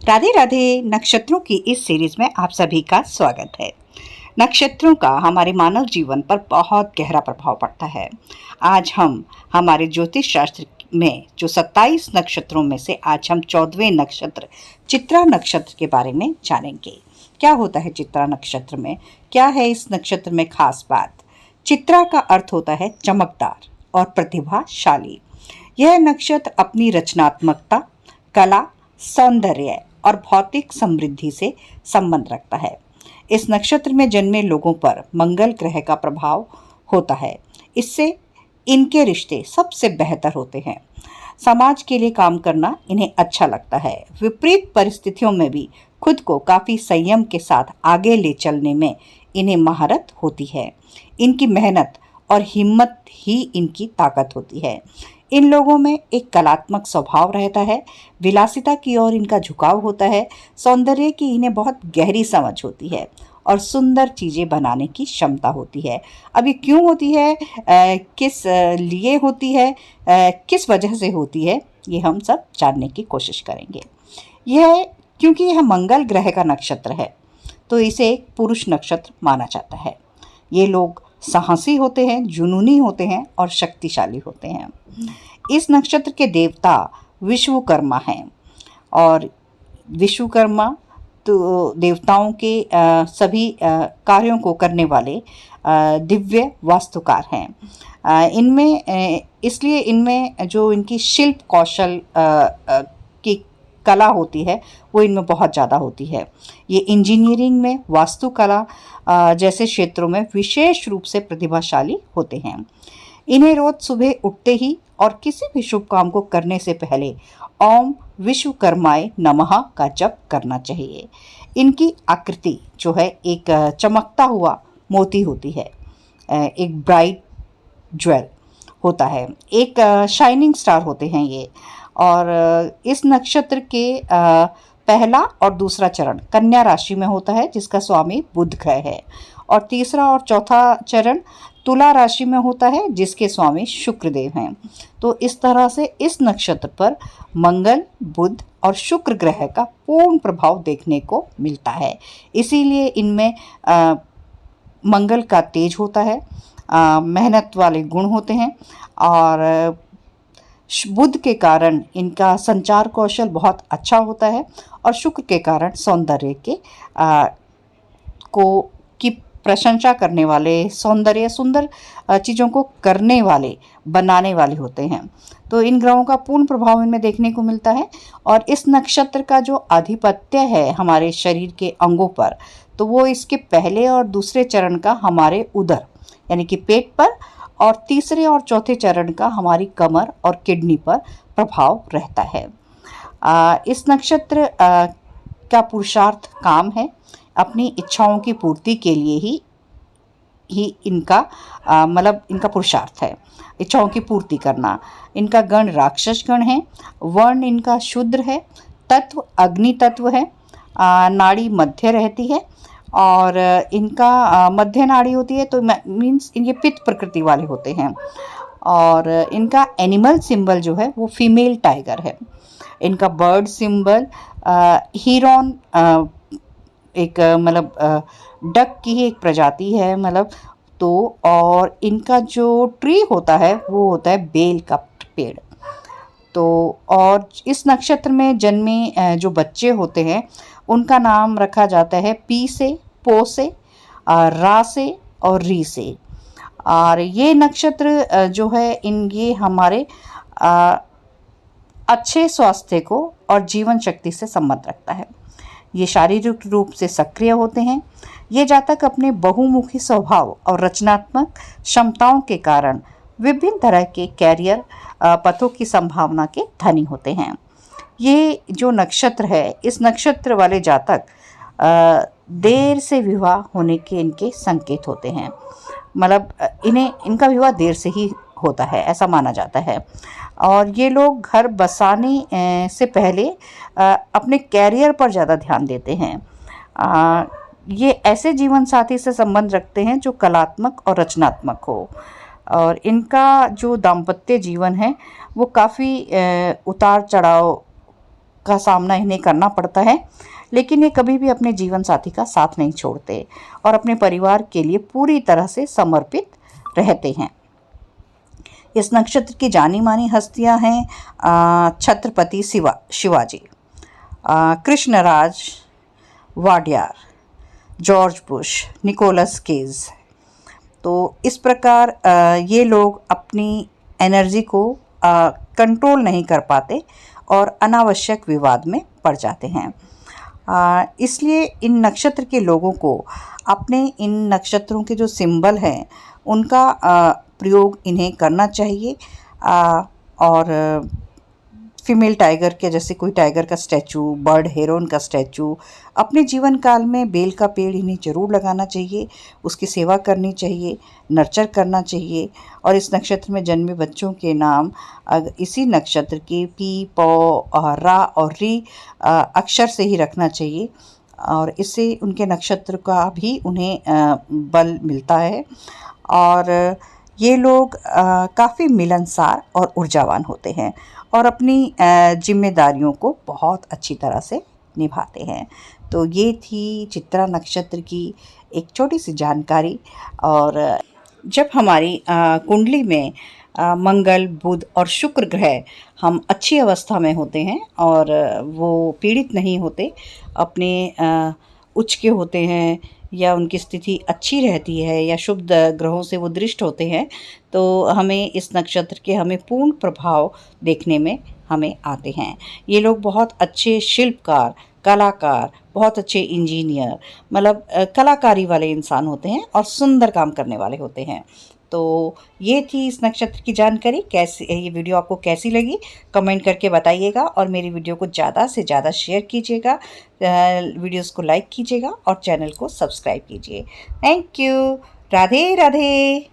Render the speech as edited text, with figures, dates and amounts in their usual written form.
राधे राधे। नक्षत्रों की इस सीरीज में आप सभी का स्वागत है। नक्षत्रों का हमारे मानव जीवन पर बहुत गहरा प्रभाव पड़ता है। आज हम हमारे ज्योतिष शास्त्र में जो 27 नक्षत्रों में से आज हम 14वें नक्षत्र चित्रा नक्षत्र के बारे में जानेंगे। क्या होता है चित्रा नक्षत्र में, क्या है इस नक्षत्र में खास बात। चित्रा का अर्थ होता है चमकदार और प्रतिभाशाली। यह नक्षत्र अपनी रचनात्मकता, कला, सौंदर्य और भौतिक समृद्धि से संबंध रखता है। इस नक्षत्र में जन्मे लोगों पर मंगल ग्रह का प्रभाव होता है। इससे इनके रिश्ते सबसे बेहतर होते हैं। समाज के लिए काम करना इन्हें अच्छा लगता है। विपरीत परिस्थितियों में भी खुद को काफ़ी संयम के साथ आगे ले चलने में इन्हें महारत होती है। इनकी मेहनत और हिम्मत ही इनकी ताकत होती है। इन लोगों में एक कलात्मक स्वभाव रहता है। विलासिता की ओर इनका झुकाव होता है। सौंदर्य की इन्हें बहुत गहरी समझ होती है और सुंदर चीज़ें बनाने की क्षमता होती है। अब ये क्यों होती है, किस लिए होती है, किस वजह से होती है, ये हम सब जानने की कोशिश करेंगे। यह क्योंकि यह मंगल ग्रह का नक्षत्र है तो इसे एक पुरुष नक्षत्र माना जाता है। ये लोग साहसी होते हैं, जुनूनी होते हैं और शक्तिशाली होते हैं। इस नक्षत्र के देवता विश्वकर्मा हैं और विश्वकर्मा तो देवताओं के सभी कार्यों को करने वाले दिव्य वास्तुकार हैं। इसलिए इनमें जो इनकी शिल्प कौशल की कला होती है वो इनमें बहुत ज़्यादा होती है। ये इंजीनियरिंग में, वास्तुकला जैसे क्षेत्रों में विशेष रूप से प्रतिभाशाली होते हैं। इन्हें रोज सुबह उठते ही और किसी भी शुभ काम को करने से पहले ओम विश्वकर्माय नमः का जप करना चाहिए। इनकी आकृति जो है एक चमकता हुआ मोती होती है, एक ब्राइट ज्वेल होता है, एक शाइनिंग स्टार होते हैं ये। और इस नक्षत्र के पहला और दूसरा चरण कन्या राशि में होता है जिसका स्वामी बुध ग्रह है, और तीसरा और चौथा चरण तुला राशि में होता है जिसके स्वामी शुक्रदेव हैं। तो इस तरह से इस नक्षत्र पर मंगल, बुध और शुक्र ग्रह का पूर्ण प्रभाव देखने को मिलता है। इसीलिए इनमें मंगल का तेज होता है, मेहनत वाले गुण होते हैं, और बुध के कारण इनका संचार कौशल बहुत अच्छा होता है, और शुक्र के कारण सौंदर्य के की प्रशंसा करने वाले, सौंदर्य सुंदर चीज़ों को करने वाले, बनाने वाले होते हैं। तो इन ग्रहों का पूर्ण प्रभाव इनमें देखने को मिलता है। और इस नक्षत्र का जो आधिपत्य है हमारे शरीर के अंगों पर, तो वो इसके पहले और दूसरे चरण का हमारे उदर यानी कि पेट पर, और तीसरे और चौथे चरण का हमारी कमर और किडनी पर प्रभाव रहता है। इस नक्षत्र का पुरुषार्थ काम है। अपनी इच्छाओं की पूर्ति के लिए ही इनका इनका पुरुषार्थ है, इच्छाओं की पूर्ति करना। इनका गण राक्षस गण है, वर्ण इनका शूद्र है, तत्व अग्नि तत्व है, नाड़ी मध्य रहती है, और इनका मध्य नाड़ी होती है, तो मीन्स इनके पित्त प्रकृति वाले होते हैं। और इनका एनिमल सिंबल जो है वो फीमेल टाइगर है। इनका बर्ड सिंबल हीरोन, एक डक की ही एक प्रजाति है तो। और इनका जो ट्री होता है वो होता है बेल का पेड़। तो और इस नक्षत्र में जन्मे जो बच्चे होते हैं उनका नाम रखा जाता है पी से, पो से, रा से और री से। और ये नक्षत्र जो है ये हमारे अच्छे स्वास्थ्य को और जीवन शक्ति से संबंध रखता है। ये शारीरिक रूप से सक्रिय होते हैं। ये जातक अपने बहुमुखी स्वभाव और रचनात्मक क्षमताओं के कारण विभिन्न तरह के कैरियर पथों की संभावना के धनी होते हैं। ये जो नक्षत्र है, इस नक्षत्र वाले जातक देर से विवाह होने के इनके संकेत होते हैं। इनका विवाह देर से ही होता है ऐसा माना जाता है। और ये लोग घर बसाने से पहले अपने कैरियर पर ज़्यादा ध्यान देते हैं। ये ऐसे जीवन साथी से संबंध रखते हैं जो कलात्मक और रचनात्मक हो। और इनका जो दाम्पत्य जीवन है वो काफ़ी उतार चढ़ाव का सामना इन्हें करना पड़ता है, लेकिन ये कभी भी अपने जीवन साथी का साथ नहीं छोड़ते और अपने परिवार के लिए पूरी तरह से समर्पित रहते हैं। इस नक्षत्र की जानी मानी हस्तियां हैं Chhatrapati Shivaji, Krishnaraja Wadiyar, George Bush, Nicolas Cage. तो इस प्रकार ये लोग अपनी एनर्जी को कंट्रोल नहीं कर पाते और अनावश्यक विवाद में पड़ जाते हैं। इसलिए इन नक्षत्र के लोगों को अपने इन नक्षत्रों के जो सिंबल हैं उनका प्रयोग इन्हें करना चाहिए। और फीमेल टाइगर के जैसे कोई टाइगर का स्टैचू, बर्ड हेरोन का स्टैचू अपने जीवन काल में बेल का पेड़ इन्हें ज़रूर लगाना चाहिए, उसकी सेवा करनी चाहिए, नर्चर करना चाहिए। और इस नक्षत्र में जन्मे बच्चों के नाम इसी नक्षत्र के पी, पौ, रा और री अक्षर से ही रखना चाहिए और इससे उनके नक्षत्र का भी उन्हें बल मिलता है। और ये लोग काफ़ी मिलनसार और ऊर्जावान होते हैं और अपनी जिम्मेदारियों को बहुत अच्छी तरह से निभाते हैं। तो ये थी चित्रा नक्षत्र की एक छोटी सी जानकारी। और जब हमारी कुंडली में मंगल, बुध और शुक्र ग्रह हम अच्छी अवस्था में होते हैं और वो पीड़ित नहीं होते, अपने उच्च के होते हैं या उनकी स्थिति अच्छी रहती है या शुभ ग्रहों से वो दृष्ट होते हैं, तो हमें इस नक्षत्र के हमें पूर्ण प्रभाव देखने में हमें आते हैं। ये लोग बहुत अच्छे शिल्पकार, कलाकार, बहुत अच्छे इंजीनियर, मतलब कलाकारी वाले इंसान होते हैं और सुंदर काम करने वाले होते हैं। तो ये थी इस नक्षत्र की जानकारी। ये वीडियो आपको कैसी लगी कमेंट करके बताइएगा और मेरी वीडियो को ज़्यादा से ज़्यादा शेयर कीजिएगा, वीडियोस को लाइक कीजिएगा और चैनल को सब्सक्राइब कीजिए। Thank you. राधे राधे।